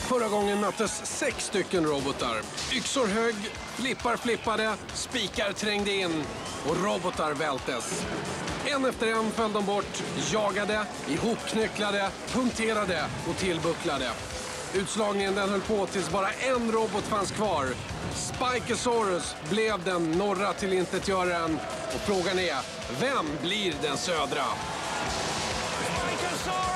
Förra gången möttes 6 stycken robotar. Yxor högg, flippar flippade, spikar trängde in och robotar vältes. En efter en föll de bort, jagade, ihopknycklade, punkterade och tillbucklade. Utslagningen den höll på tills bara en robot fanns kvar. Spikesaurus blev den norra tillintetgöraren. Och frågan är, vem blir den södra? Spikesaurus!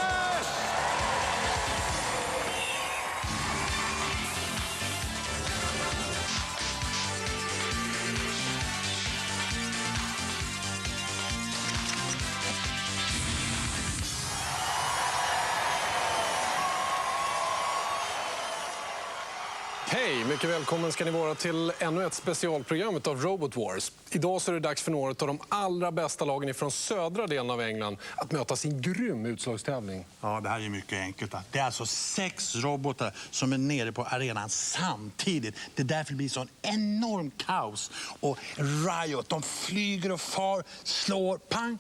Hej, mycket välkommen ska ni vara till ännu ett specialprogram av Robot Wars. Idag så är det dags för några av de allra bästa lagen från södra delen av England att möta sin grym utslagstävling. Ja, det här är mycket enkelt. Det är alltså 6 robotar som är nere på arenan samtidigt. Det är därför det blir sån enorm kaos. Och Riot, de flyger och far, slår, pang.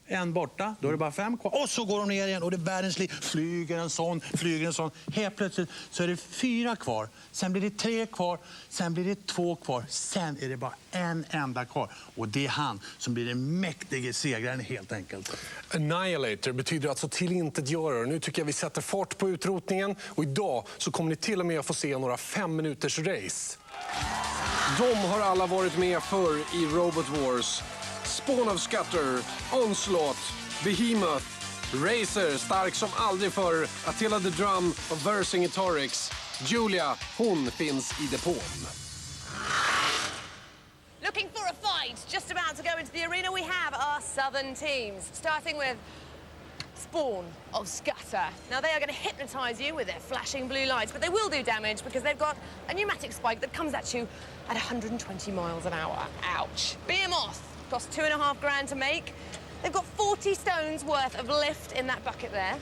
En borta, då är det bara 5 kvar. Och så går de ner igen och det är världens liv. Flyger en sån. Helt plötsligt så är det 4 kvar. Sen blir det 3 kvar. Sen blir det 2 kvar. Sen är det bara en enda kvar. Och det är han som blir den mäktige segraren helt enkelt. Annihilator betyder alltså tillintetgörare. Nu tycker jag vi sätter fart på utrotningen. Och idag så kommer ni till och med att få se några 5 minuters race. De har alla varit med förr i Robot Wars. Spawn of Scutter, Onslaught, Behemoth, Racer, stark som aldrig förr, Attila the Drum och Vercingetorix. Julia, hon finns i depån. Looking for a fight, just about to go into the arena. We have our southern teams, starting with Spawn of Scutter. Now they are going to hypnotize you with their flashing blue lights, but they will do damage because they've got a pneumatic spike that comes at you at 120 miles an hour. Ouch. Behemoth cost $2.5 grand to make. They've got 40 stones worth of lift in that bucket there.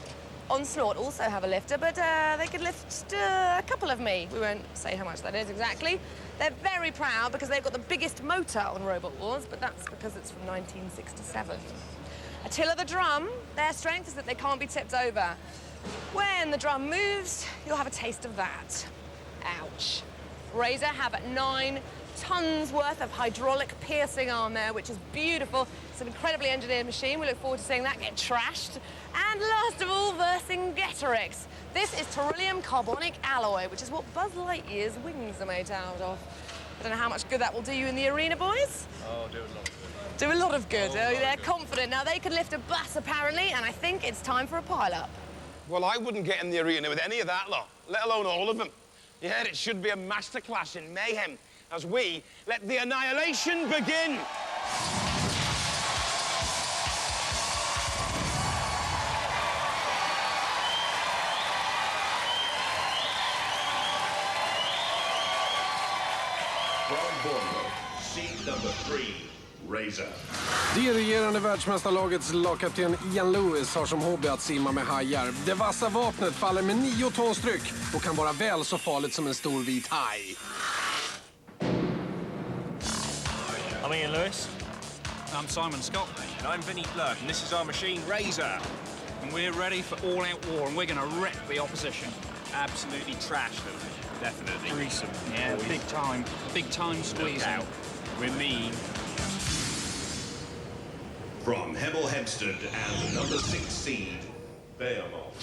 Onslaught also have a lifter, but they could lift a couple of me. We won't say how much that is exactly. They're very proud because they've got the biggest motor on Robot Wars, but that's because it's from 1967. Attila the Drum, their strength is that they can't be tipped over. When the drum moves, you'll have a taste of that. Ouch. Razor have 9 tons worth of hydraulic piercing arm there, which is beautiful. It's an incredibly engineered machine. We look forward to seeing that get trashed. And last of all, Vercingetorix. This is beryllium carbonic alloy, which is what Buzz Lightyear's wings are made out of. I don't know how much good that will do you in the arena, boys. Oh, do a lot of good. Do a lot of good. They're confident. Now, they can lift a bus, apparently, and I think it's time for a pile-up. Well, I wouldn't get in the arena with any of that lot, let alone all of them. Yeah, it should be a masterclass in mayhem as we let the annihilation begin. From Bournemouth, seed number 3, Razor. Det regerande världsmästarlagets lagkapten Ian Lewis har som hobby att simma med hajar. Det vassa vapnet faller med 9 tons tryck och kan vara väl så farligt som en stor vit haj. I'm Ian Lewis. I'm Simon Scott. And I'm Vinnie Blurk, and this is our machine, Razor. And we're ready for all-out war, and we're going to wreck the opposition. Absolutely trash them. Definitely. Grease them. Yeah, big time. Big time squeeze out. We're mean. From Hemel Hempstead and the number 6 seed, Behemoth.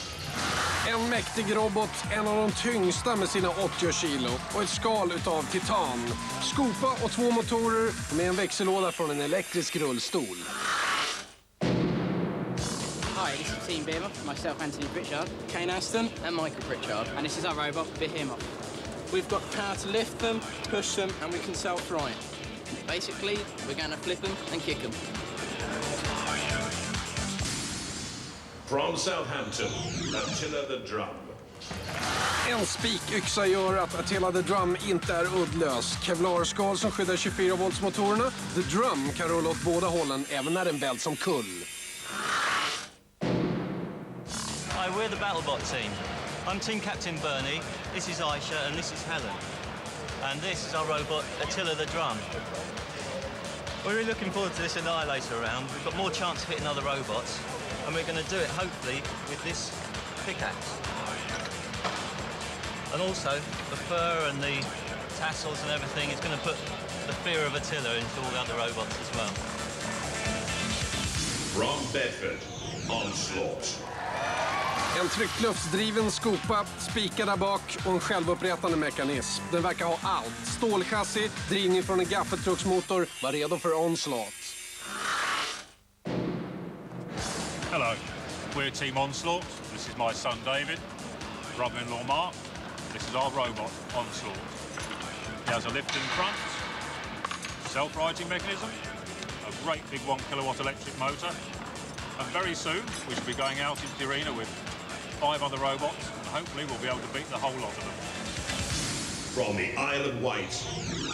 En mäktig robot, en av de tyngsta med sina 80 kilo och ett skal utav titan. Skopa och 2 motorer med en växellåda från en elektrisk rullstol. Hi, this is Team Behemoth, myself Anthony Pritchard, Kane Aston and Michael Pritchard, and this is our robot Behemoth. We've got power to lift them, push them and we can self-fly. Basically, we're going to flip them and kick them. From Southampton, Attila the Drum. En spikyxa gör att Attila the Drum inte är uddlös. Kevlarskal som skyddar 24-voltsmotorerna. The Drum kan rulla åt båda hållen även när den välts som kull. Hi, we're the Battlebot team. I'm Team Captain Bernie, this is Aisha and this is Helen. And this is our robot Attila the Drum. We're really looking forward to this Annihilator round. We've got more chance of hitting other robots. And we're going to do it, hopefully, with this pickaxe. And also, the fur and the tassels and everything is going to put the fear of Attila into all the other robots as well. From Bedford, Onslaught. En tryckluftsdriven skopa, spikar där bak och en självupprättande mekanism. Den verkar ha allt. Stålchassi, drivning från en gaffeltrucksmotor, var redo för Onslaught. Hello, we're Team Onslaught. This is my son David, brother-in-law Mark. This is our robot, Onslaught. He has a lift in front, self-righting mechanism, a great big 1 kilowatt electric motor, and very soon we should be going out into the arena with 5 other robots, and hopefully we'll be able to beat the whole lot of them. From the Isle of Wight,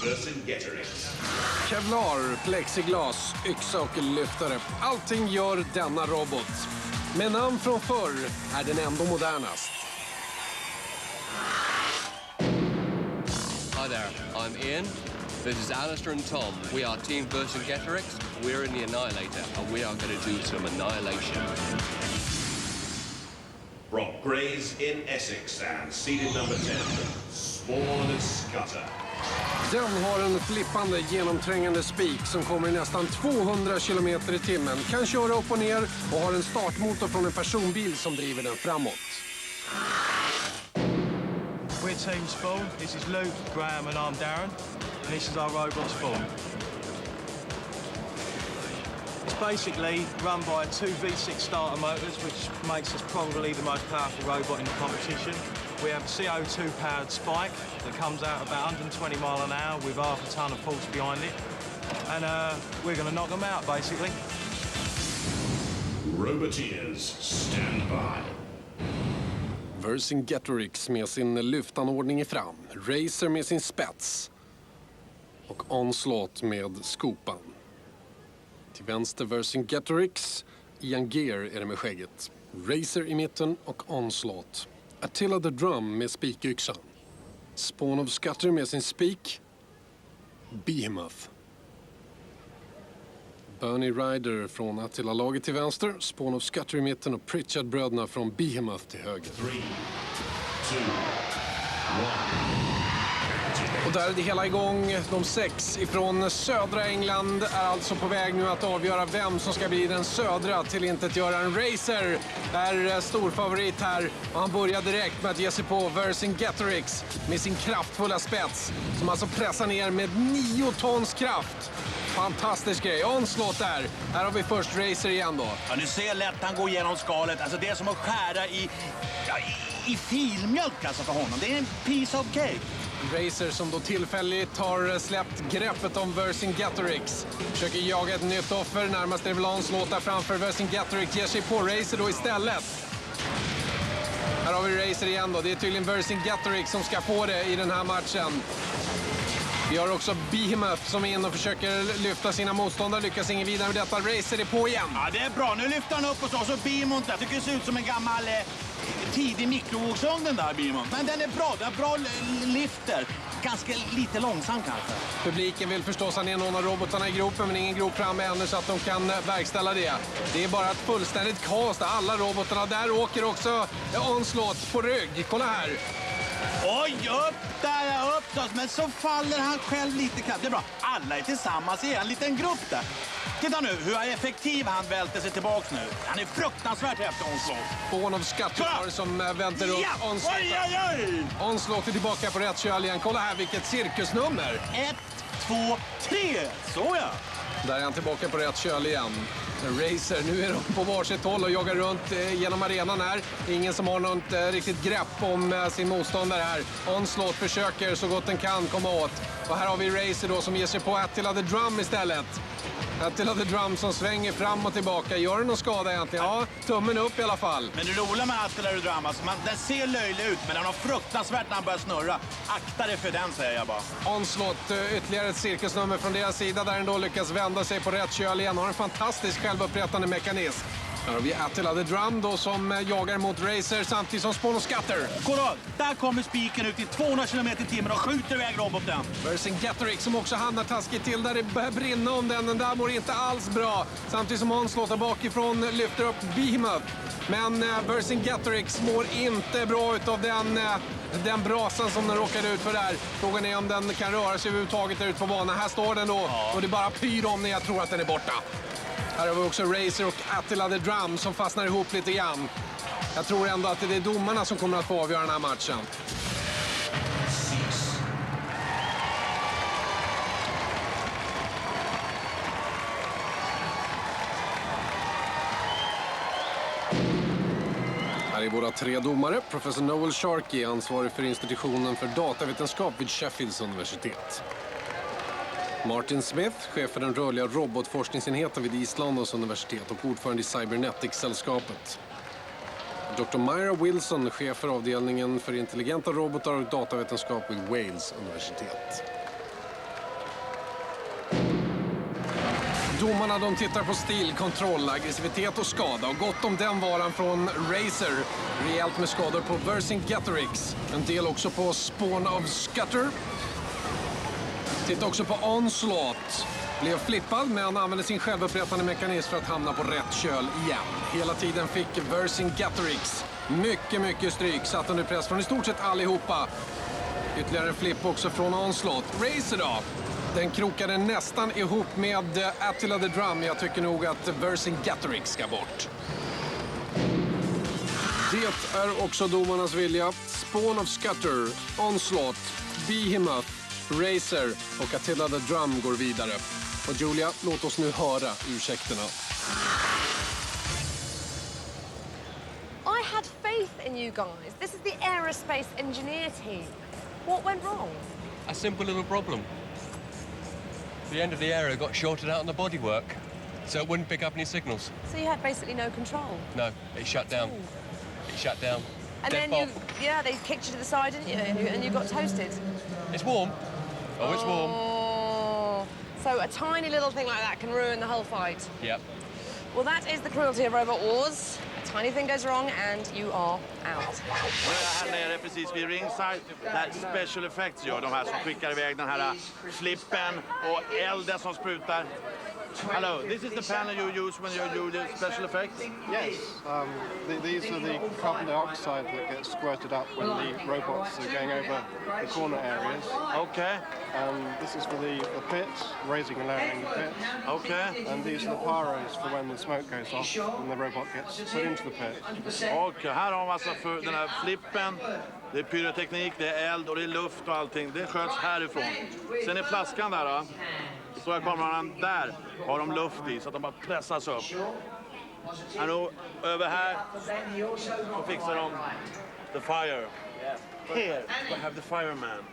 Vercingetorix. Kevlar, plexiglas, yxa och lyftare. Allting gör denna robot. Med namn från förr är den ändå modernast. Hi there, I'm Ian. This is Alistair and Tom. We are Team Vercingetorix. We're in the Annihilator, and we are going to do some annihilation. From Grays in Essex and seated number 10, Spawn Scutter. Den har en flippande genomträngande spik som kommer i nästan 200 km i timmen. Kan köra upp och ner och har en startmotor från en personbil som driver den framåt. We're Team Spawn. This is Luke, Graham and I'm Darren. And this is our robot Spawn. It's basically run by 2 V6 starter motors, which makes us probably the most powerful robot in the competition. We have a CO2-powered spike that comes out about 120 mile an hour with half a ton of force behind it. And we're going to knock them out, basically. Roboteers, stand by. Vercingetorix med sin lyftanordning i fram. Racer med sin spets. Och Onslaught med skopan. Till vänster Vercingetorix. Ian Gear är det med skägget. Racer i mitten och Onslaught. Attila the Drum med spikyxan. Spawn of Scutter med sin spik. Behemoth. Bernie Ryder från Attila-laget till vänster. Spawn of Scutter i mitten och Pritchard-bröderna från Behemoth till höger. 3, 2, 1. Och där är det hela igång. De 6 ifrån södra England är alltså på väg nu att avgöra vem som ska bli den södra tillintetgöraren. Racer är storfavorit här och han börjar direkt med att ge sig på Vercingetorix med sin kraftfulla spets som alltså pressar ner med 9 tons kraft. Fantastisk grej. Onslaught där. Här har vi först Racer igen då. Ja, du ser lätt han går igenom skalet. Alltså det är som att skära i filmjölk alltså för honom. Det är en piece of cake. Racer som då tillfälligt har släppt greppet om Vercingetorix. Försöker jaga ett nytt offer. Närmast är det väl Onslaught där framför. Vercingetorix ger sig på Racer då istället. Här har vi Racer igen då. Det är tydligen Vercingetorix som ska få det i den här matchen. Vi har också Behemoth som är in och försöker lyfta sina motståndare. Lyckas ingen vidare med detta. Racer är på igen. Ja, det är bra. Nu lyfter han upp och så Behemoth. Jag tycker det ser ut som en gammal tidig mikrovågsugn den där Behemoth. Men den är bra. Den har bra lifter. Ganska lite långsam kanske. Publiken vill förstås ha ner någon av robotarna i gropen, men ingen grop framme ännu så att de kan verkställa det. Det är bara ett fullständigt kaos där alla robotarna. Där åker också Onslaught på rygg. Kolla här. Oj, upp där, upp då. Men så faller han själv lite knappt. Det är bra. Alla är tillsammans i en liten grupp där. Titta nu hur effektiv han välter sig tillbaks nu. Han är fruktansvärt efter Onslaught. Spawn of Scutter som väntar upp Onslaught. Oj, oj, oj! Onslaught är tillbaka på rätt köl igen. Kolla här vilket cirkusnummer. 1, 2, 3. Så ja. Där är han tillbaka på rätt köl igen. Racer, nu är de på varsitt håll och jagar runt genom arenan här. Ingen som har något riktigt grepp om sin motståndare här. Onslaught försöker så gott den kan komma åt. Och här har vi Racer då som ger sig på Attila the Drum istället. Attila the Drum som svänger fram och tillbaka. Gör det någon skada egentligen? Ja, tummen upp i alla fall. Men det roliga med Attila the Drum, alltså, den ser löjlig ut men den har fruktansvärt när han börjar snurra. Akta dig för den, säger jag bara. Onslaught, ytterligare ett cirkusnummer från deras sida där den då lyckas vända sig på rätt köl igen. Har en fantastisk självupprättande mekanism. Här har vi Attila the Drum då som jagar mot Racer samtidigt som Spawn och Scatter. Kolla, där kommer spiken ut i 200 km/h och skjuter iväg roboten. Vercingetorix som också hamnar taskigt till där det börjar brinna om den. Den där mår inte alls bra. Samtidigt som Onslaught bakifrån lyfter upp Behemoth. Men Vercingetorix mår inte bra utav den brasan som den råkade ut för där. Frågan är om den kan röra sig överhuvudtaget där ute på banan. Här står den då och det bara pyr om när jag tror att den är borta. Här har vi också Racer och Attila the Drum som fastnar ihop lite grann. Jag tror ändå att det är domarna som kommer att få avgöra den här matchen. Här är våra 3 domare. Professor Noel Sharkey, ansvarig för institutionen för datavetenskap vid Sheffields universitet. Martin Smith, chef för den rörliga robotforskningsenheten vid East Londons universitet och ordförande i Cybernetics-sällskapet. Dr. Myra Wilson, chef för avdelningen för intelligenta robotar och datavetenskap vid Wales universitet. Domarna de tittar på stil, kontroll, aggressivitet och skada och gott om den varan från Racer. Rejält med skador på Vercingetorix. En del också på Spawn of Scatter. Titta också på Onslaught. Blev flippad men använde sin självupprättande mekanism för att hamna på rätt köl igen. Hela tiden fick Vercingetorix mycket stryk. Satt under press från i stort sett allihopa. Ytterligare en flipp också från Onslaught. Racer då. Den krokade nästan ihop med Attila the Drum. Jag tycker nog att Vercingetorix ska bort. Det är också domarnas vilja. Spawn of Scatter, Onslaught, Behemoth, Racer och Attila the Drum går vidare. Och Julia, låt oss nu höra ursäkterna. I had faith in you guys. This is the aerospace engineer team. What went wrong? A simple little problem. The end of the aero got shorted out on the bodywork, so it wouldn't pick up any signals. So you had basically no control? No, it shut down. It shut down. And Dead then bolt. they kicked you to the side, didn't you? And you got toasted. It's warm. Oh, it's warm. Oh, so a tiny little thing like that can ruin the whole fight. Yep. Well, that is the cruelty of Robot Wars. A tiny thing goes wrong and you are out. Nu är jag här nere precis vid ringside där Special Effects gör, de här som skickar iväg den här flippen och elden som sprutar. Hello, this is the panel you use when you do the special effects? Yes, these are the carbon dioxide that gets squirted up when the robots are going over the corner areas. Okay. This is for the pit, raising and lowering the pit. Okay. And these are the pyros for when the smoke goes off and the robot gets put into the pit. Okej, här har man alltså för den här flippen. Det är pyroteknik, det är eld och det är luft och allting. Det sköts härifrån. Sen är flaskan där då. Så här kommer han där. Har de luft i så att de bara pressas upp. Här nu, över här så fixar de the fire. Here we have the fireman.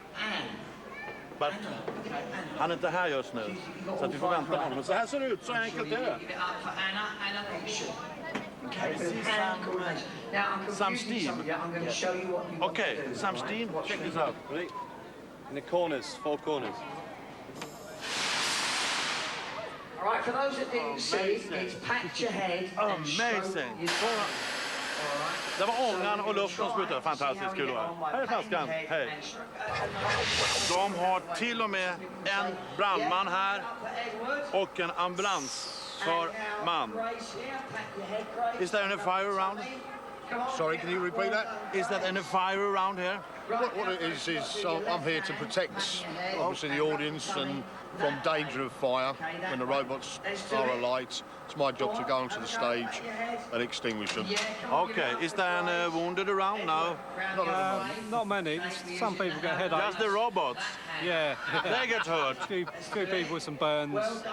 But han är inte här just nu. Så att vi får vänta på honom. Så här ser det ut, så enkelt är det. Some steam. Okay, some steam. Check this out. In the corners, 4 corners. All right, for those that didn't see, it's packed your head. Amazing. Det var ångan och luften som sprutade. Fantastiskt kul. Här är flaskan. Hej. De har till och med en brandman här och en ambulansförman. Is there any fire around? Sorry, can you repeat that? Is there any fire around here? What it is I'm here to protect, obviously, the audience and from danger of fire when the robots are alight. It's my job to go onto the stage and extinguish them. Okay. Is there any wounded around? No? Not many. Some people get headaches. Just the robots? Yeah. They get hurt? Few people with some burns.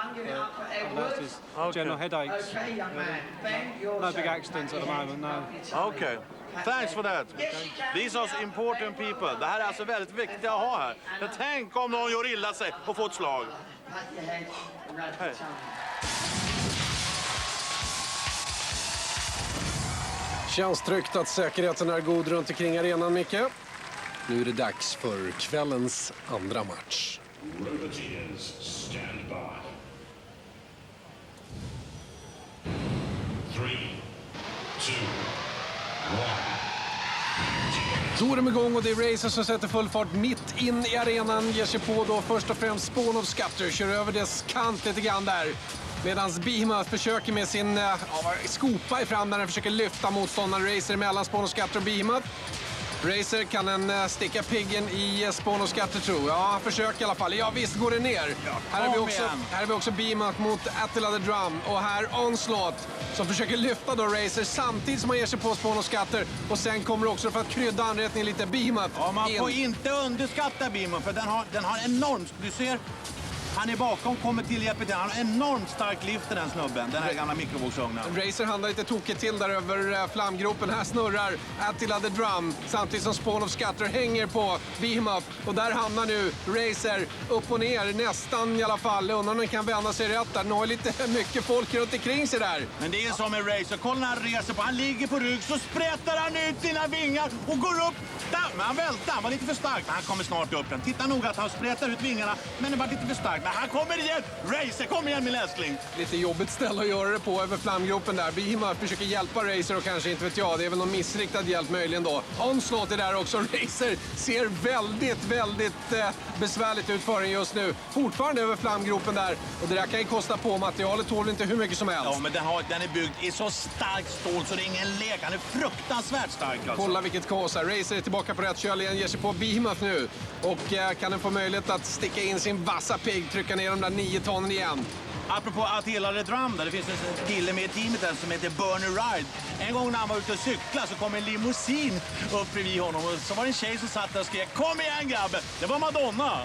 That's just general headaches. No big accidents at the moment, no. Okay. Thanks for that. These are important people. Det här är alltså väldigt viktigt att ha här. Men tänk om någon gör illa sig och får ett slag. Hej. Känns tryggt att säkerheten är god runt omkring arenan, Micke. Nu är det dags för kvällens andra match. Roboteers, stand by. 3, Då är de igång och det är Racer som sätter full fart mitt in i arenan. Ger sig på då först och främst Spawn of Scatter. Kör över dess kant lite grann där. Medan Behemoth försöker med sin skopa i fram där den försöker lyfta motståndaren Racer mellan Spawn of Scatter och Behemoth. Racer kan den sticka piggen i Spawn of Scatter, tror jag. Ja, han försöker i alla fall. Ja, visst går det ner. Här är vi också Behemoth mot Attila the Drum. Och här Onslaught som försöker lyfta då Racer samtidigt som han ger sig på Spawn of Scatter. Och sen kommer också för att krydda anrättningen lite Behemoth. Ja, man får inte underskatta Behemoth för den har enormt... Du ser... Han är bakom, kommer till hjälp till. Han har enormt stark lift i den snubben, den här gamla mikrovågsugnen. Racer handlar lite tokigt till där över flamgropen. Här snurrar Attila the Drum samtidigt som Spawn of Scatter hänger på Behemoth. Och där hamnar nu Racer upp och ner, nästan i alla fall. Undrar om den kan vända sig rätt där. Den har lite mycket folk runt omkring sig där. Men det är som med Racer. Kolla när han reser på. Han ligger på rygg, så sprättar han ut sina vingar och går upp. Där, men han välter. Han var lite för stark, men han kommer snart upp den. Titta nog att han sprättar ut vingarna, men det var lite för stark. Men han kommer igen! Racer, kom igen min älskling! Lite jobbigt ställe att göra det på över flamgropen där. Behemoth försöker hjälpa Racer och kanske inte vet jag. Det är väl någon missriktad hjälp möjligen då. Onslaught är där också. Racer ser väldigt besvärligt ut för den just nu. Fortfarande över flamgropen där. Och det där kan ju kosta på. Materialet tål inte hur mycket som helst. Ja, men den är byggd i så starkt stål så det är ingen lek. Han är fruktansvärt stark alltså. Kolla vilket kaos här. Racer är tillbaka på rätt köl igen. Ger sig på Behemoth nu. Och kan den få möjlighet att sticka in sin vassa pigg. Trycka ner de där 9 tonnen igen. Apropå Attila the Drum där, det finns en kille med i teamet där som heter Bernie Ride. En gång när han var ute och cykla så kom en limousin upp bredvid honom och så var det en tjej som satt där och skrek "Kom igen grabben!" Det var Madonna!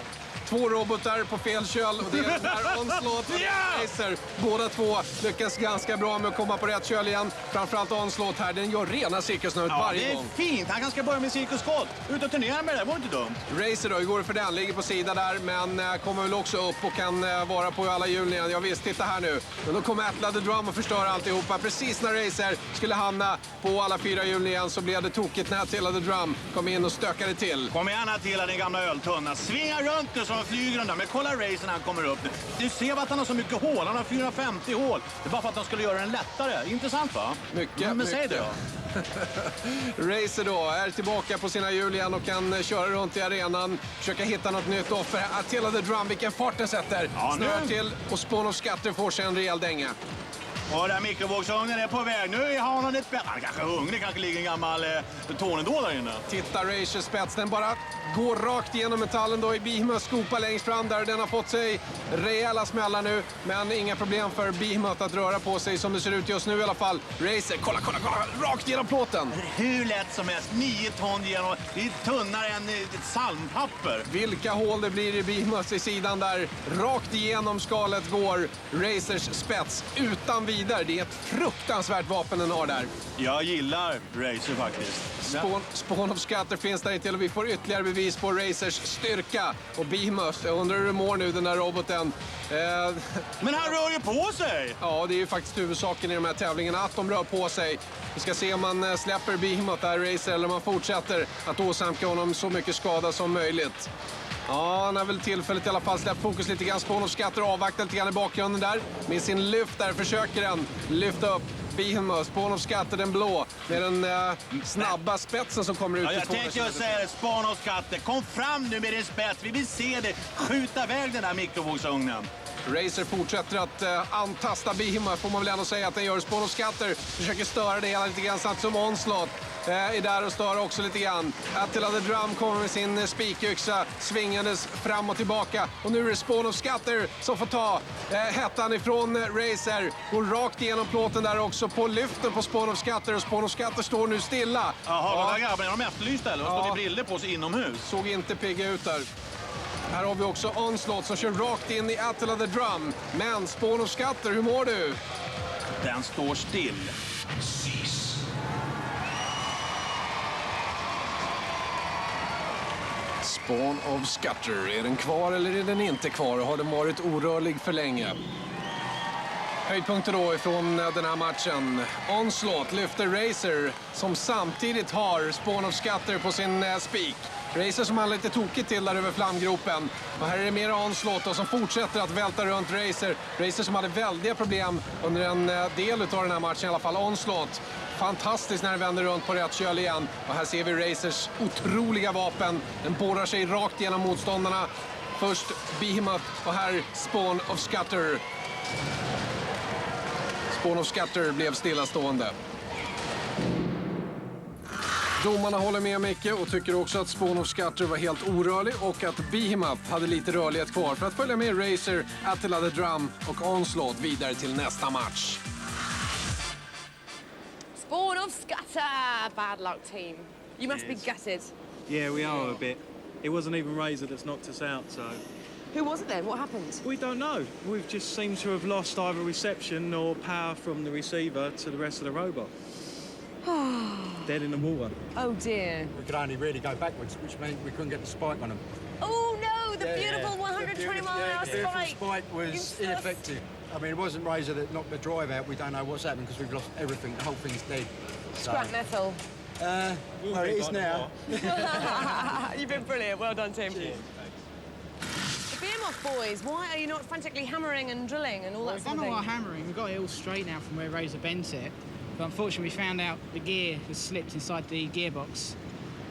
2 robotar på fel köl och det är där Onslaught och Racer. Båda två lyckas ganska bra med att komma på rätt köl igen. Framförallt Onslaught här, den gör rena cirkusnöjet varje gång. Det är fint, han ska börja med cirkusskott. Ut och turnera med det, var inte dumt. Racer då, hur går det för den? Ligger på sidan där, men kommer väl också upp och kan vara på alla hjulen igen. Ja visst, titta här nu. Men då kommer Attila the Drum och förstör alltihopa. Precis när Racer skulle hamna på alla 4 hjulen igen så blev det tokigt när Attila the Drum kom in och stökade till. Kom igen Attila, den gamla öltunna. Svinga runt det som flyger den där. Men kolla Racer när han kommer upp. Du ser att han har så mycket hål. Han har 450 hål. Det är bara för att de skulle göra den lättare. Intressant va? Mycket. Säg det då. Racer då är tillbaka på sina hjul igen och kan köra runt i arenan. Försöka hitta något nytt offer. Attila the Drum, vilken fart den sätter. Ja, snör till och Spawn of Scatter får sig en rejäl dänga. Och där mikrovågsugnen är på väg. Nu har han ett bättre. Han kanske är hungrig, kanske ligger en gammal tornedå där inne. Titta Racer spets, den bara går rakt igenom metallen då i Behemoth skopa längst fram där. Den har fått sig rejäla smällar nu, men inga problem för Behemoth att röra på sig som det ser ut just nu i alla fall. Racer, kolla, rakt genom plåten. Hur lätt som helst, 9 ton genom, det är tunnare än ett salmpapper. Vilka hål det blir i Behemoth i sidan där. Rakt igenom skalet går Racers spets utan vidare. Det är ett fruktansvärt vapen den har där. Jag gillar Racer faktiskt. Spawn of Scatter finns där till och vi får ytterligare bevis på Racers styrka. Och Behemoth, jag undrar hur det mår nu den där roboten. Men han rör ju på sig! Ja, det är ju faktiskt huvudsaken i de här tävlingarna att de rör på sig. Vi ska se om man släpper Behemoth där Racer eller om man fortsätter att åsamka honom så mycket skada som möjligt. Ja, han har väl tillfället i alla fall släppt fokus lite grann. Spawn of Scatter avvaktar lite grann i bakgrunden där. Med sin lyft där försöker den lyfta upp Behemoth. Spawn of Scatter den blå med den snabba spetsen som kommer ut. Ja, jag tänkte ju säga det, Spawn of Scatter. Kom fram nu med din spets. Vi vill se det. Skjuta iväg den här mikrovågsugnen. Racer fortsätter att antasta Behemoth, får man väl ändå säga att den gör. Spawn of Scatter försöker störa det hela lite grann, samt som Onslaught är där och stör också lite grann. Attila the Drum kommer med sin spikyxa svingandes fram och tillbaka. Och nu är det Spawn of Scatter som får ta hettan ifrån Racer. Går rakt igenom plåten där också på lyften på Spawn of Scatter. Och Spawn of Scatter står nu stilla. Jaha, vad är grabbarna? Är de efterlysta eller? Vad står det briller på sig inomhus? Såg inte pigga ut där. Här har vi också Onslaught som kör rakt in i Attila the Drum. Men Spawn of Scatter, hur mår du? Den står still. Spawn of Scatter, är den kvar eller är den inte kvar? Har den varit orörlig för länge? Höjdpunkter då ifrån den här matchen. Onslaught lyfter Racer som samtidigt har Spawn of Scatter på sin spik. Racer som handlar lite tokigt till där över flamgropen. Och här är det mer Onslaught och som fortsätter att välta runt Racer. Racer som hade väldiga problem under en del av den här matchen i alla fall. Onslaught, fantastiskt när den vänder runt på rätt köl igen. Och här ser vi Racers otroliga vapen. Den borrar sig rakt genom motståndarna. Först Behemoth och här Spawn of Scatter. Spawn of Scatter blev stillastående. Domarna håller med Micke och tycker också att Spawn of Scatter var helt orörlig och att Behemoth hade lite rörlighet kvar för att följa med Racer, Attila the Drum och Onslaught vidare till nästa match. Spawn of Scatter, bad luck team. You must be gutted. Yeah, we are a bit. It wasn't even Razor that's knocked us out, so... Who was it then? What happened? We don't know. We've just seemed to have lost either reception or power from the receiver to the rest of the robot. Dead in the water. Oh dear. We could only really go backwards, which meant we couldn't get the spike on them. Oh no, the beautiful 120 mile an hour spike. Spike was ineffective. I mean, it wasn't Razor that knocked the drive out. We don't know what's happened because we've lost everything. The whole thing's dead. Scrap metal. Well, it is now. You've been brilliant. Well done, Tim. The Behemoth boys, why are you not frantically hammering and drilling and all that sort of thing? We've done all our hammering. We've got it all straight now from where Razor bent it. But unfortunately, we found out the gear has slipped inside the gearbox.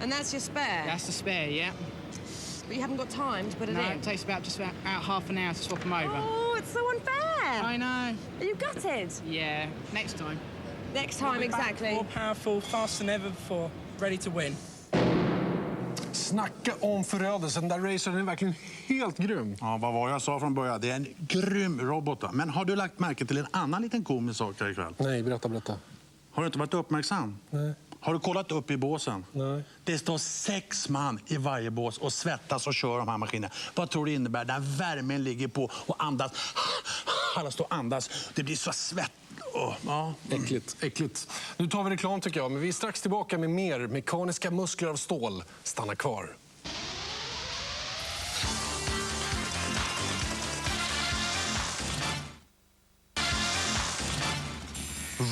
And that's your spare? That's the spare, yeah. But you haven't got time to put it in? No, it takes about half an hour to swap them over. Oh, it's so unfair. I know. Are you gutted? Yeah, next time. Next time, exactly. More powerful, faster than ever before, ready to win. Snacka om förödelsen. Där Racer är verkligen helt grym. Ja, vad var jag sa från början? Det är en grym robot. Men har du lagt märke till en annan liten komisk sak här ikväll? Nej, berätta. Har du inte varit uppmärksam? Nej. Har du kollat upp i båsen? Nej. Det står 6 man i varje bås och svettas och kör de här maskinerna. Vad tror du innebär? Där värmen ligger på och andas. Alla står och andas. Det blir så svett. Ja. Äckligt. Nu tar vi reklam tycker jag, men vi är strax tillbaka med mer mekaniska muskler av stål. Stanna kvar.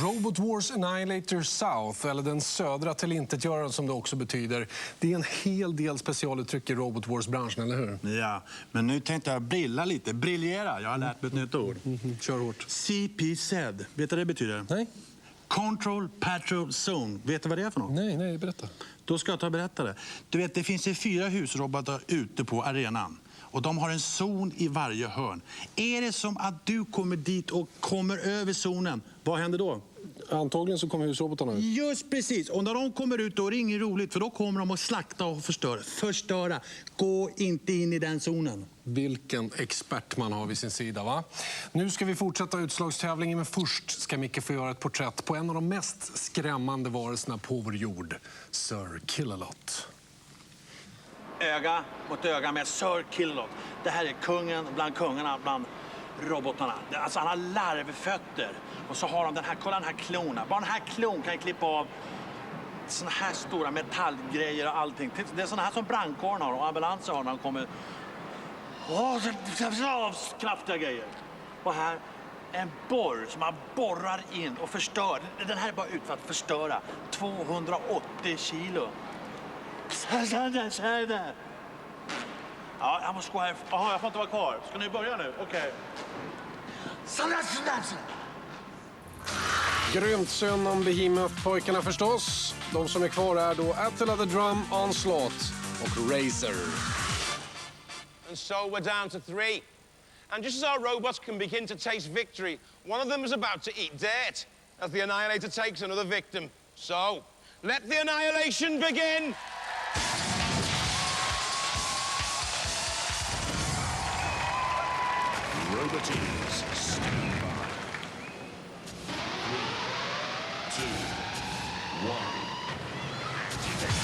Robot Wars Annihilator South, eller den södra tillintetgöraren som det också betyder. Det är en hel del specialuttryck i Robot Wars-branschen, eller hur? Ja, men nu tänkte jag briljera. Jag har lärt mig ett nytt ord. Kör hårt. CPZ, vet du vad det betyder? Nej. Control Patrol Zone. Vet du vad det är för något? Nej, berätta. Då ska jag ta och berätta det. Du vet, det finns 4 husrobotar ute på arenan. Och de har en zon i varje hörn. Är det som att du kommer dit och kommer över zonen, vad händer då? Antagligen så kommer husrobotarna ut. Just precis. Och när de kommer ut då är det inget roligt, för då kommer de att slakta och förstöra. Gå inte in i den zonen. Vilken expert man har vid sin sida, va? Nu ska vi fortsätta utslagstävlingen, men först ska Micke få göra ett porträtt på en av de mest skrämmande varelserna på vår jord. Sir Kill-A-Lot. Öga mot öga med Sir Kill-A-Lot. Det här är kungen bland kungarna, bland robotarna. Alltså han har larvfötter. Och så har de den här, kolla den här klonen. Bara den här klon kan klippa av såna här stora metallgrejer och allting. Det är såna här som brandkåren har och ambulanser har när de kommer. Kraftiga grejer. Och här en borr som man borrar in och förstör. Den här är bara ut för att förstöra. 280 kilo. Ja, jag måste gå här. Jaha, jag får inte vara kvar. Ska ni börja nu? Okej. Grymt synd om Behemoth-pojkarna förstås. De som är kvar är då Attila the Drum, Onslaught och Racer. And so we're down to 3. And just as our robots can begin to taste victory, one of them is about to eat dirt as the Annihilator takes another victim. So, let the annihilation begin! Roboteers, stand by. 3, 2,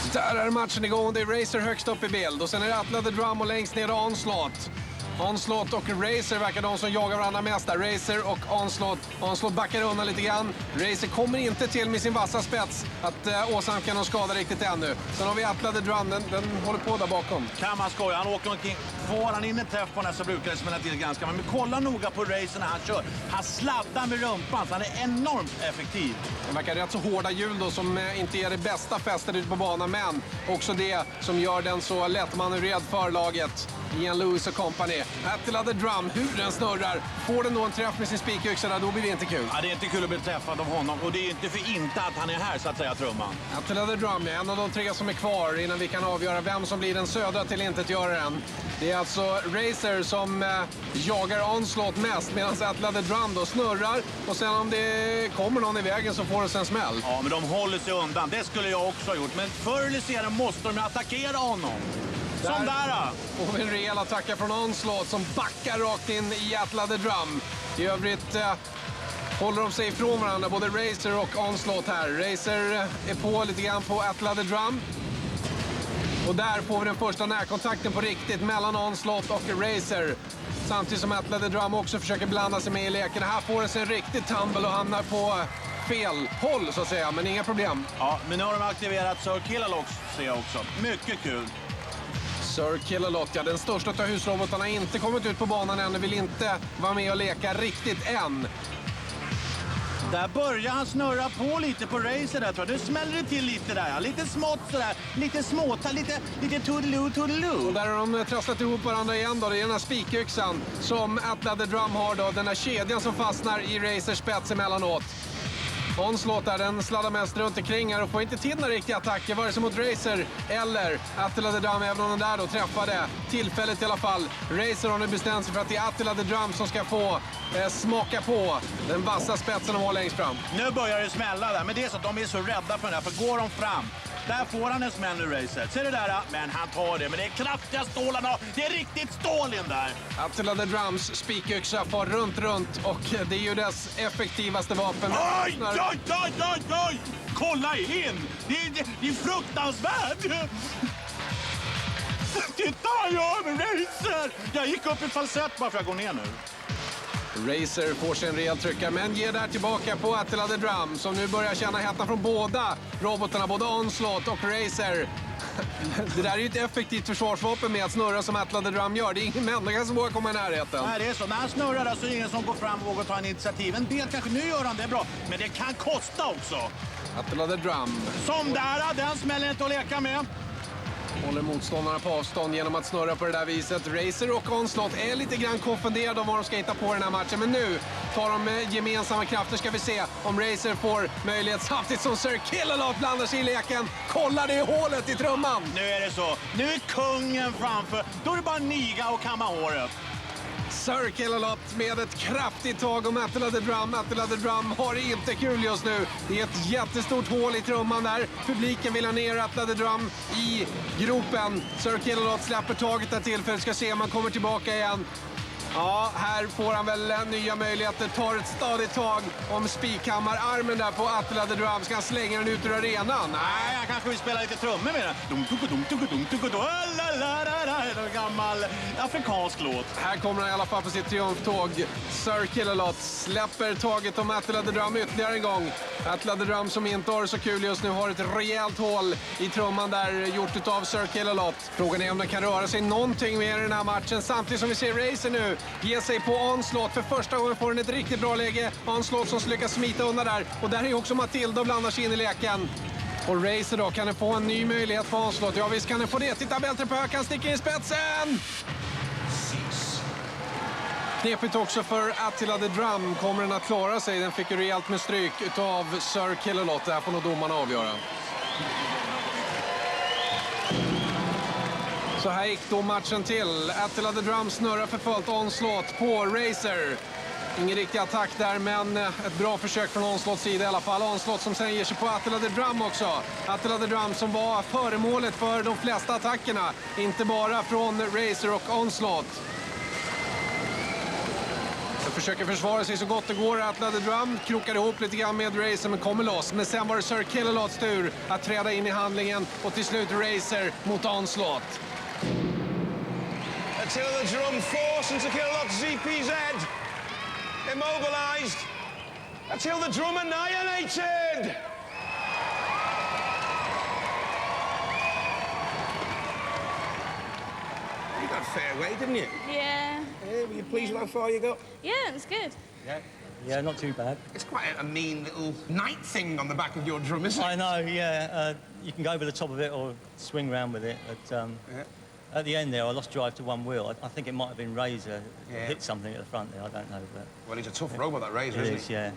1. Där är matchen igång. Det är Racer högst upp i bild. Och sen är det Attila the Drum och längst ner Onslaught. Onslaught och Racer verkar de som jagar varandra mest där. Racer och Onslaught. Onslaught backar undan lite grann. Racer kommer inte till med sin vassa spets att åsamka någon skada riktigt ännu. Sen har vi Attila the Drum, den håller på där bakom. Kan man skoja, han åker omkring. Får han in en träff på den så brukar det smälla till ganska. Men kolla noga på Racer när han kör. Han sladdar med rumpan så han är enormt effektiv. Det verkar rätt så hårda hjul då som inte är det bästa fästet ute på banan, men också det som gör den så lättmanövrerad för laget. Ian Lewis och company. Attila the Drum, hur den snurrar. Får den då en träff med sin spikyxa där, då blir det inte kul. Ja, det är inte kul att bli träffad av honom. Och det är inte för inte att han är här, så att säga, trumman. Attila the Drum är en av de 3 som är kvar innan vi kan avgöra vem som blir den södra till intetgöraren. Det är alltså Racer som jagar Onslaught mest, medan Attila the Drum då snurrar. Och sen om det kommer någon i vägen så får det sen smäll. Ja, men de håller sig undan. Det skulle jag också ha gjort. Men förr eller senare måste de attackera honom. Som där! Och en rejäl attack från Onslaught som backar rakt in i Attila the Drum. I övrigt håller de sig ifrån varandra, både Racer och Onslaught här. Racer är på lite grann på Attila the Drum. Och där får vi den första närkontakten på riktigt mellan Onslaught och Racer. Samtidigt som Attila the Drum också försöker blanda sig med i leken. Här får det sig en riktig tumble och hamnar på fel håll så att säga, men inga problem. Ja, men nu har de aktiverat Sir Killalot, ser jag också. Mycket kul. Sir Killalot, ja, den största av husrobotarna har inte kommit ut på banan än och vill inte vara med och leka riktigt än. Där börjar han snurra på lite på Racer där, tror jag. Nu smäller det till lite där. Lite smått sådär. Lite småta, lite toodaloo. Och där har de trasslat ihop varandra igen då. Det är den här spikyxan som Attila the Drum har då. Den här kedjan som fastnar i Racers spets emellanåt. Onslaught där, den sladdar mest runt omkring här och får inte till några riktiga attacker, vare sig mot Racer eller Attila the Drum, även om den där då träffade tillfället i alla fall. Racer har nu bestämt sig för att det är Attila the Drum som ska få smaka på den vassa spetsen de har längst fram. Nu börjar det smälla där, men det är så att de är så rädda för den här, för går de fram, där får han en smäll nu, Racer. Ser du där? Men han tar det, men det är kraftiga stålarna. Det är riktigt stål in där. Attila the Drums spikyxa far runt och det är ju dess effektivaste vapen. Oj! Kolla in! Det är fruktansvärt! Titta vad gör med Racer! Jag gick upp i falsett bara för att gå ner nu. Racer får sig en rejäl tryckare, men ger där tillbaka på Attila the Drum som nu börjar känna hettan från båda robotarna, både Onslaught och Racer. Det där är ju ett effektivt försvarsvapen med att snurra som Attila the Drum gör. Det är ingen människa som vågar komma i närheten. Nej, det är så. När han snurrar där så är det ingen som går fram och vågar ta en initiativ. En del kanske, nu gör han det bra, men det kan kosta också. Attila the Drum. Som där, den smäller inte att leka med. Håller motståndarna på avstånd genom att snurra på det där viset. Racer och Onslaught är lite grann konfunderade om vad de ska hitta på den här matchen. Men nu tar de gemensamma krafter, ska vi se om Racer får möjlighet samtidigt som Sir Killalot blandar sig i leken. Kolla det hålet i trumman! Nu är det så. Nu är kungen framför. Då är det bara niga och kamma håret. Sir Killalot med ett kraftigt tag om Attila the Drum. Attila the Drum har det inte kul just nu. Det är ett jättestort hål i trumman där. Publiken vill ha ner Attila the Drum i gropen. Sir Killalot släpper taget där tillfället. Ska se om han kommer tillbaka igen. Ja, här får han väl nya möjligheter. Tar ett stadigt tag om spikhammararmen där på Attila the Drum. Ska han slänga den ut ur arenan? Nej, jag kanske vill spela lite trummor med den. En gammal afrikansk låt. Här kommer han i alla fall på sitt triumftåg. Sir Killalot släpper taget om Attila the Drum ytterligare en gång. Attila the Drum som inte har det så kul just nu har ett rejält hål i trumman där gjort av Sir Killalot. Frågan är om den kan röra sig någonting mer i den här matchen. Samtidigt som vi ser Racer nu ge sig på Onslaught. För första gången får den ett riktigt bra läge. Onslaught som lyckas smita undan där. Och där är också Matilda och blandar sig in i leken. Och Racer då, kan den få en ny möjlighet för Onslaught? Ja, visst kan den få det. Titta, bältet på hökan sticker i spetsen! Knepigt också för Attila the Drum. Kommer den att klara sig? Den fick ju rejält med stryk utav Sir Killalot. Det här får nog domarna avgöra. Så här gick då matchen till. Attila the Drum snurrar för fullt Onslaught på Racer. Ingen riktig attack där, men ett bra försök från Onslaughts sida i alla fall. Onslaught som sen ger sig på Attila the Drum också. Attila the Drum som var föremålet för de flesta attackerna. Inte bara från Racer och Onslaught. Jag försöker försvara sig så gott det går. Attila the Drum krokar ihop lite grann med Racer men kommer loss. Men sen var det Sir Killalots tur att träda in i handlingen. Och till slut Racer mot Onslaught. Attila the Drum forcing to kill off ZPZ. Immobilized. Attila the Drum annihilated. You got a fair way, didn't you? Yeah. Were you pleased with how far you got? Yeah, it was good. Yeah, not too bad. It's quite a mean little knight thing on the back of your drum, isn't it? I know, yeah. You can go over the top of it or swing round with it. But at the end there, I lost drive to one wheel. I think it might have been Razor. Hit something at the front there, I don't know. But well, he's a tough robot, that Razor, isn't he? Yeah.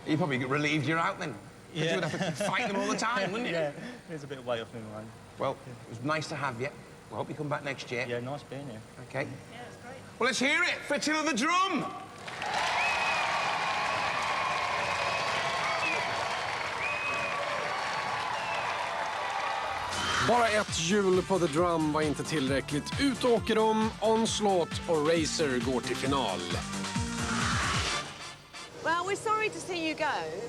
You probably get relieved you're out then. Because you would have to fight them all the time, wouldn't you? Yeah, there's a bit of weight off in mine. Well, it was nice to have you. I hope you come back next year. Yeah, nice being here. OK. Yeah, it's great. Well, let's hear it for Attila the Drum. Bara ett hjul på The Drum var inte tillräckligt. Ut åker de, Onslaught och Razer går till final. Well, we're sorry to see you go.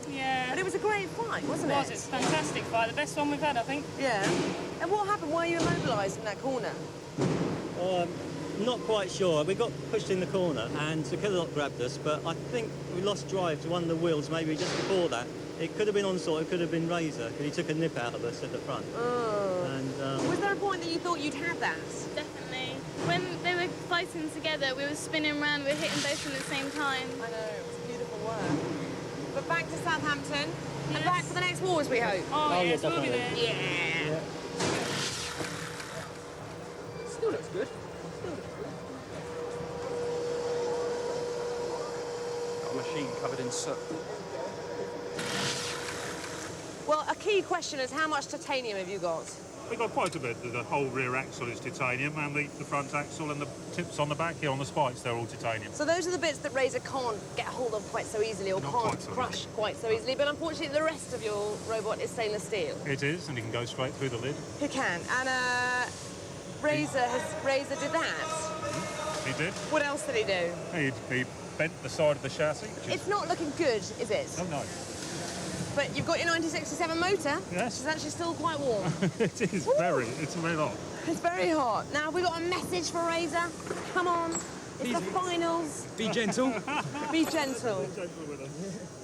Yeah. But it was a great fight, wasn't it? It's a fantastic fight. The best one we've had, I think. Yeah. And what happened? Why are you immobilised in that corner? Not quite sure. We got pushed in the corner and the killer lot grabbed us, but I think we lost drive to one of the wheels maybe just before that. It could have been Onslaught, it could have been Razor, because he took a nip out of us at the front. Oh. And, was there a point that you thought you'd had that? Definitely. When they were fighting together, we were spinning around, we were hitting both at the same time. I know, it was beautiful work. But back to Southampton, and back for the next wars, we hope. Oh yes, we'll be there. Yeah. Still looks good. Got a machine covered in soot. Well, a key question is how much titanium have you got? We've got quite a bit. The whole rear axle is titanium, and the front axle and the tips on the back here on the spikes, they're all titanium. So those are the bits that Razor can't get hold of quite so easily, or can't crush quite so easily. But unfortunately, the rest of your robot is stainless steel. It is, and it can go straight through the lid. It can. And Razor did that. He did. What else did he do? He bent the side of the chassis. It's not looking good, is it? Oh, no. But you've got your 1967 motor. Yes. It's actually still quite warm. It is it's very hot. It's very hot. Now, have we got a message for Razor? Come on. It's the finals. Be gentle. Be gentle.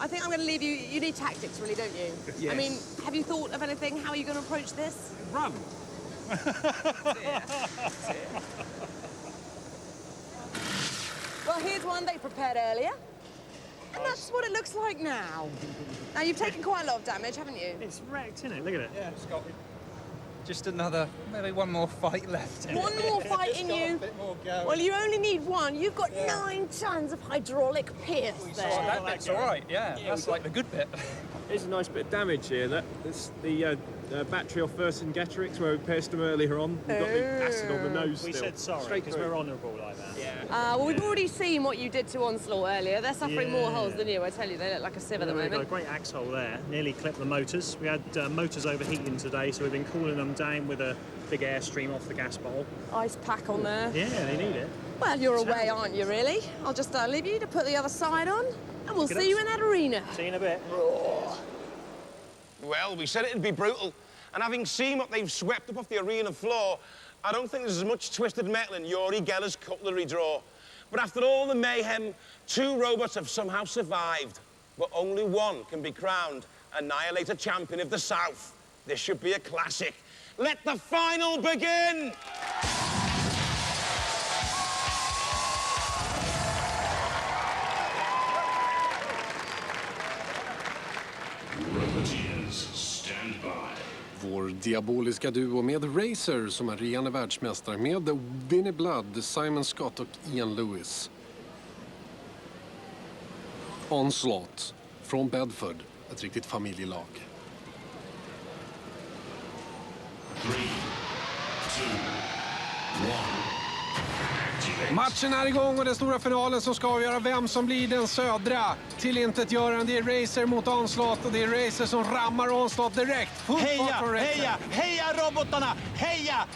I think I'm going to leave you. You need tactics, really, don't you? Yes. I mean, have you thought of anything? How are you going to approach this? Run. Well, here's one they prepared earlier. And that's what it looks like now. Now, you've taken quite a lot of damage, haven't you? It's wrecked, isn't it? Look at it. Yeah, it's got just maybe one more fight left. One more fight in you. Well, you only need one. You've got 9 tons of hydraulic pierce there. Oh, that bit's all right, yeah. That's like the good bit. There's a nice bit of damage here. That's the battery off Vercingetorix where we pierced them earlier on. We've got the acid on the nose We still. said sorry, Straight because through. we're honourable like that. Yeah. Well, we've already seen what you did to Onslaught earlier. They're suffering more holes than you, I tell you. They look like a sieve at the We've got a moment. great axe hole there. Nearly clipped the motors. We had motors overheating today, so we've been cooling them down with a big airstream off the gas bowl. Ice pack on there. Yeah, they need it. Well, you're away, aren't you, really? I'll just leave you to put the other side on, and we'll see you in that arena. See you in a bit. Well, we said it'd be brutal. And having seen what they've swept up off the arena floor, I don't think there's as much twisted metal in Yuri Geller's cutlery drawer. But after all the mayhem, 2 robots have somehow survived. But only one can be crowned Annihilator Champion of the South. This should be a classic. Let the final begin! Roboteers, stand by. Vår diaboliska duo med Razer som är regerande världsmästare med Vinnie Blood, Simon Scott och Ian Lewis. Onslaught från Bedford, ett riktigt familjelag. 3, 2, 1. Matchen är igång och den stora finalen som ska avgöra vem som blir den södra tillintetgörande. Det är Razer mot Onslaught och det är Razer som rammar Onslaught direkt. Heja robotarna! Heja!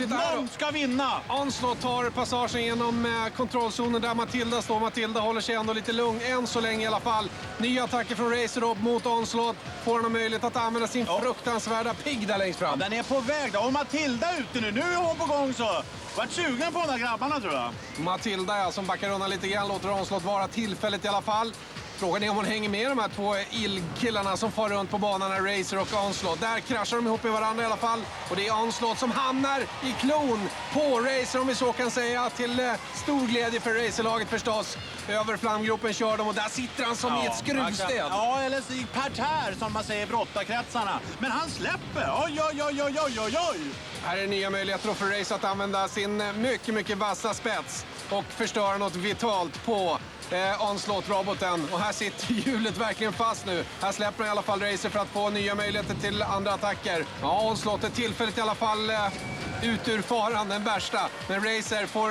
Någon ska vinna! Onslaught tar passagen genom kontrollzonen där Matilda står. Matilda håller sig ändå lite lugn än så länge i alla fall. Nya attacker från Razer mot Onslaught. Får han möjlighet att använda sin fruktansvärda pigg där längst fram. Ja, den är på väg då. Och Matilda ute nu är hon på gång så. Vart sugen på de där grabbarna, tror jag. Matilda som backar undan lite grann, låter Onslaught vara tillfället i alla fall. Frågan är om hon hänger med de här två illkillarna som far runt på banan, Racer och Onslaught. Där kraschar de ihop med varandra i alla fall. Och det är Onslaught som hamnar i klon på Racer, om vi så kan säga. Till stor glädje för Racerlaget förstås. Över flamgropen kör de och där sitter han som i ett skruvstäd. Ja, eller i parterre som man säger i brottarkretsarna. Men han släpper. Oj, oj, oj, oj, oj, oj, oj. Här är nya möjligheter för Racer att använda sin mycket vassa spets och förstöra något vitalt på Onslaught-roboten. Och här sitter hjulet verkligen fast nu. Här släpper i alla fall Racer för att få nya möjligheter till andra attacker. Ja, Onslaught är tillfälligt i alla fall ut ur faran, den värsta. Men Racer får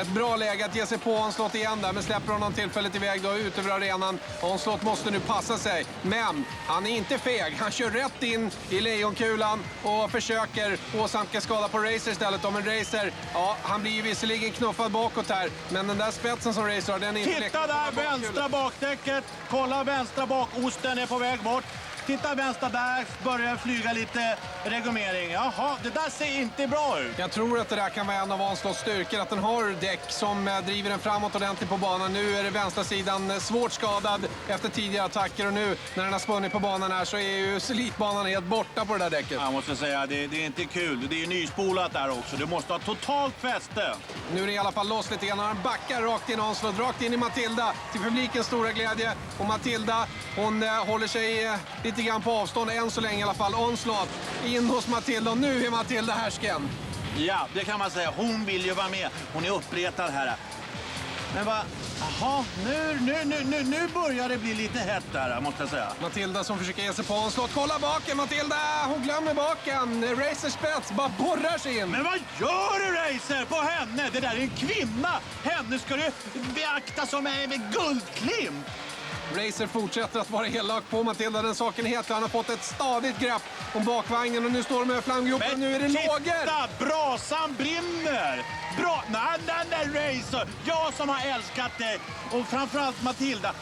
ett bra läge att ge sig på Onslaught igen där, men släpper honom tillfälligt iväg då ut över arenan. Onslaught måste nu passa sig, men han är inte feg. Han kör rätt in i lejonkulan och försöker åsamka skada på Racer istället. Men Racer, ja, han blir ju visserligen knuffad bakåt här, men den där spetsen som Racer har, den är inte... Titta där, vänstra bakdäcket. Kolla, vänstra bakosten är på väg bort. Titta vänster där, börjar flyga lite regummering. Jaha, det där ser inte bra ut. Jag tror att det där kan vara en av Onslaughts styrkor, att den har däck som driver den framåt ordentligt på banan. Nu är det vänstra sidan svårt skadad efter tidigare attacker och nu när den har spunnit på banan här så är ju slitbanan helt borta på det där däcket. Jag måste säga, det är inte kul. Det är nyspolat där också. Du måste ha totalt fäste. Nu är det i alla fall loss lite grann. Han backar rakt in Onslaught, rakt in i Matilda till publikens stora glädje. Och Matilda, hon håller sig lite grann på avstånd än så länge i alla fall. Onslaught in hos Matilda och nu är Matilda härsken. Ja, det kan man säga. Hon vill ju vara med. Hon är uppretad här. Men vad... Jaha, nu börjar det bli lite hett där, måste jag säga. Matilda som försöker ge sig på Onslaught. Kolla baken, Matilda! Hon glömmer baken. Racer spets bara borrar sig in. Men vad gör du, Racer, på henne? Det där är en kvinna. Henne ska du beakta som en guldklimp. Racer fortsätter att vara elak på Matilda. Den saken är helt. Han har fått ett stadigt grepp om bakvagnen och nu står de med flamgropen och nu är det lågor. Titta, brasan brinner! Nej, Racer! Jag som har älskat dig och framförallt Matilda.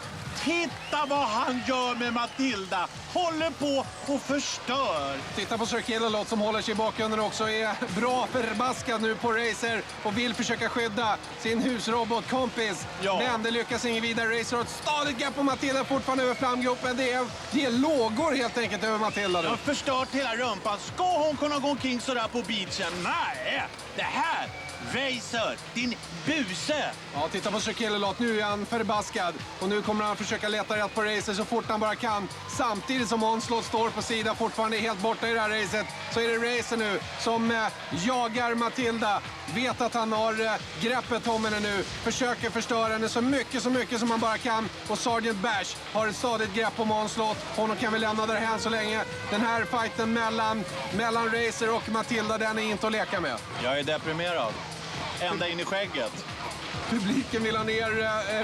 Titta vad han gör med Matilda. Håller på och förstör. Titta på Sir Killalot som håller sig i bakgrunden också. Är bra förbaskad nu på Racer och vill försöka skydda sin husrobotkompis. Ja. Men det lyckas ingen vidare. Racer har ett stadigt grepp på Matilda fortfarande över flamgropen. Det är lågor helt enkelt över Matilda nu. Jag har förstört hela rumpan. Ska hon kunna gå omkring sådär på beachen? Nej, det här... Racer, din buse! Ja, titta på Sir Killalot. Nu är han förbaskad. Och nu kommer han försöka leta rätt på Racer så fort han bara kan. Samtidigt som Onslaught står på sidan fortfarande helt borta i det här racet. Så är det Racer nu som jagar Matilda. Vet att han har greppet om henne nu. Försöker förstöra henne så mycket som han bara kan. Och Sergeant Bash har ett stadigt grepp om Onslaught. Honom kan vi lämna därhän så länge. Den här fighten mellan Racer och Matilda, den är inte att leka med. Jag är deprimerad. Ända in i skägget. Publiken vill ha ner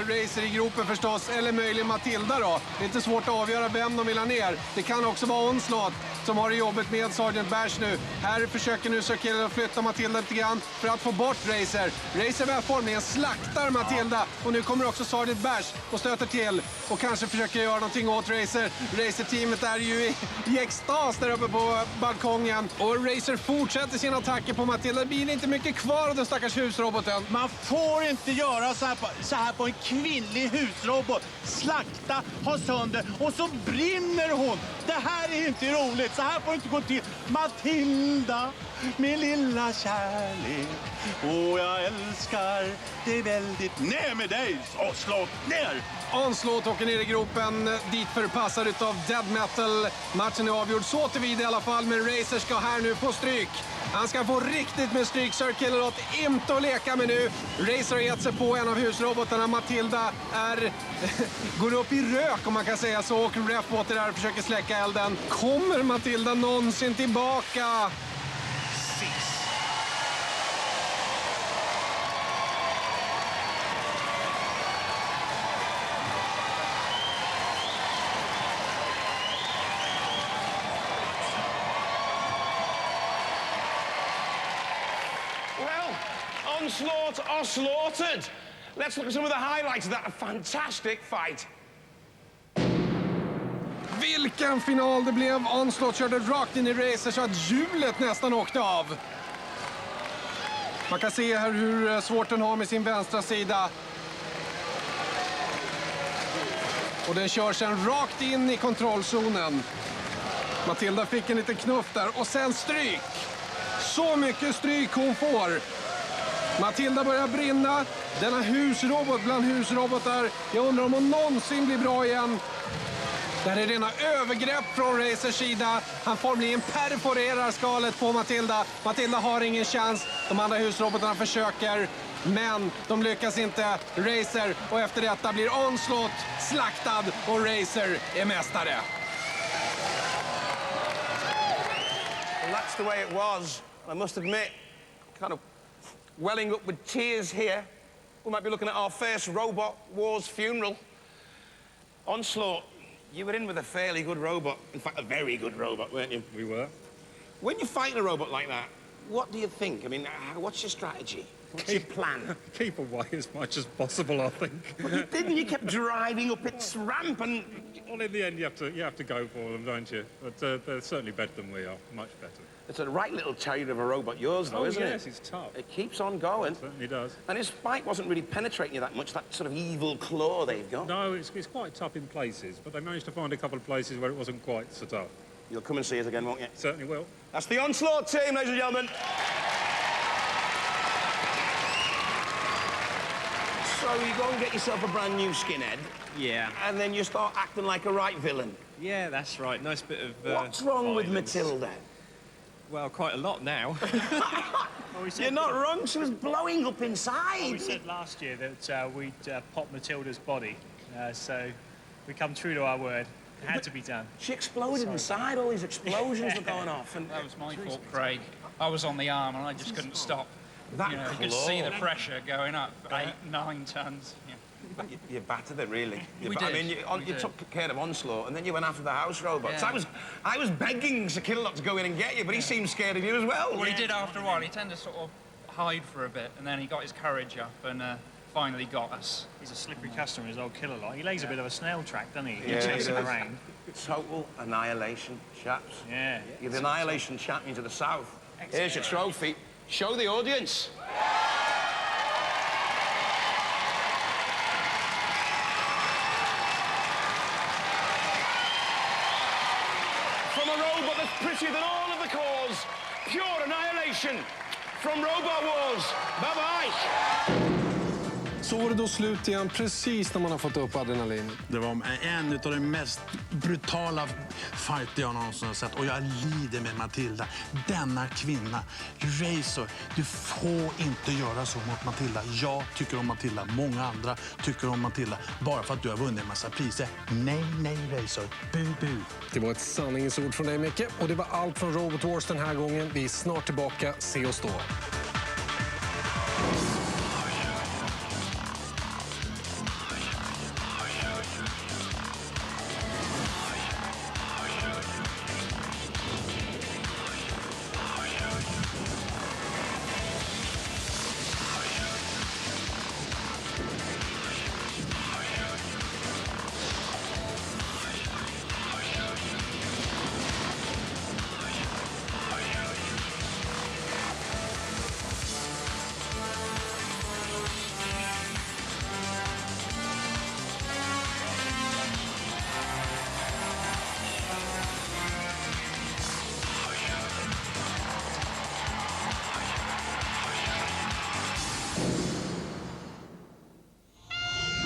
Racer i gropen förstås, eller möjligen Matilda då. Det är inte svårt att avgöra vem de vill ha ner. Det kan också vara Onslaught som har jobbet med Sergeant Bash nu. Här försöker nu Sir Killalot flytta Matilda lite grann för att få bort Racer. Racer välformligen slaktar Matilda och nu kommer också Sergeant Bash och stöter till och kanske försöker göra någonting åt Racer. Racer-teamet är ju i extas där uppe på balkongen och Racer fortsätter sina attacker på Matilda. Det blir inte mycket kvar av den stackars husroboten. Man får inte göra så här på en kvinnlig husrobot. Slakta, ha sönder och så brinner hon. Det här är inte roligt. Så här får det inte gå till. Matilda, min lilla kärlek. Och jag älskar dig väldigt. Ner med dig, Onslaught, ner! Onslaught åker ner i gropen, dit förpassad utav Dead Metal. Matchen är avgjord så tillvida i alla fall, men Racer ska här nu få stryk. Han ska få riktigt med stryk. Sir Killalot inte att leka med nu. Racer har gett sig på en av husrobotarna. Matilda går upp i rök om man kan säga så. Och Ref åter där och försöker släcka elden. Kommer Matilda någonsin tillbaka? Onslaught are slaughtered. Let's look at some of the highlights of that fantastic fight. Vilken final det blev! Onslaught körde rakt in i Racer så att hjulet nästan åkte av. Man kan se här hur svårt den har med sin vänstra sida. Och den kör sen rakt in i kontrollzonen. Matilda fick en liten knuff där och sen stryk. Så mycket stryk hon får. Matilda börjar brinna. Denna husrobot bland husrobotar. Jag undrar om hon någonsin blir bra igen. Det här är rena övergrepp från Racers sida. Han formligen perforerar skalet på Matilda. Matilda har ingen chans. De andra husrobotarna försöker. Men de lyckas inte. Racer och efter detta blir Onslaught slaktad och Racer är mästare. Well, that's the way it was. I must admit, kind of welling up with tears here. We might be looking at our first Robot Wars funeral. Onslaught, you were in with a fairly good robot. In fact, a very good robot, weren't you? We were. When you're fighting a robot like that, what do you think? I mean, what's your strategy? What's your plan? Keep away as much as possible, I think. But you didn't. You kept driving up its ramp and... Well, in the end, you have to go for them, don't you? But they're certainly better than we are, much better. It's a right little terrier of a robot, yours, though, isn't it? Yes, it's tough. It keeps on going. It certainly does. And his spike wasn't really penetrating you that much, that sort of evil claw they've got. No, it's quite tough in places, but they managed to find a couple of places where it wasn't quite so tough. You'll come and see us again, won't you? Certainly will. That's the Onslaught team, ladies and gentlemen. So you go and get yourself a brand new skinhead. Yeah. And then you start acting like a right villain. Yeah, that's right. Nice bit of... What's wrong with violence. Matilda? Well, quite a lot now. You're not wrong. She was blowing up inside. Well, we said last year that we'd pop Matilda's body, so we come true to our word. It had to be done. She exploded inside. All these explosions were going off. And That was my fault, Craig. I was on the arm and I just couldn't stop. You could see the pressure going up. 9 tons. Yeah. You battered it, really. We I did. mean, We you did. took care of Onslaught, and then you went after the house robots. Yeah. I was begging Sir Killock to go in and get you, but he seemed scared of you as well. Well, he did after a while. He tended to sort of hide for a bit, and then he got his courage up and finally got us. He's a slippery customer, his old killer lot. He lays a bit of a snail track, doesn't he? Yeah, He chases he does. around. Total annihilation, chaps. Yeah. You're the annihilation champion to the south. Here's your trophy. Show the audience. From a robot that's prettier than all of the cores. Pure annihilation. From Robot Wars. Bye-bye. Så var det då slut igen, precis när man har fått upp adrenalin. Det var en av de mest brutala fighter jag någonsin har sett. Och jag lider med Matilda. Denna kvinna, Racer, du får inte göra så mot Matilda. Jag tycker om Matilda, många andra tycker om Matilda. Bara för att du har vunnit en massa priser. Nej, nej, Racer. Bu. Det var ett sanningens ord från dig, Micke. Och det var allt från Robot Wars den här gången. Vi är snart tillbaka. Se oss då.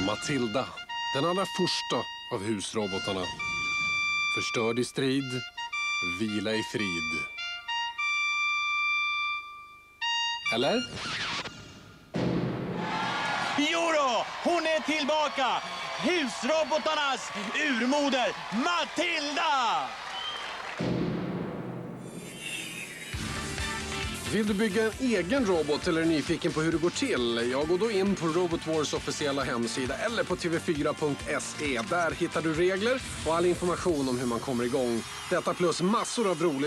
Matilda, den allra första av husrobotarna. Förstörd i strid, vila i frid. Eller? Jodå, hon är tillbaka! Husrobotarnas urmoder, Matilda! Vill du bygga en egen robot eller är nyfiken på hur det går till? Ja, gå då in på Robot Wars officiella hemsida eller på tv4.se. Där hittar du regler och all information om hur man kommer igång. Detta plus massor av roligt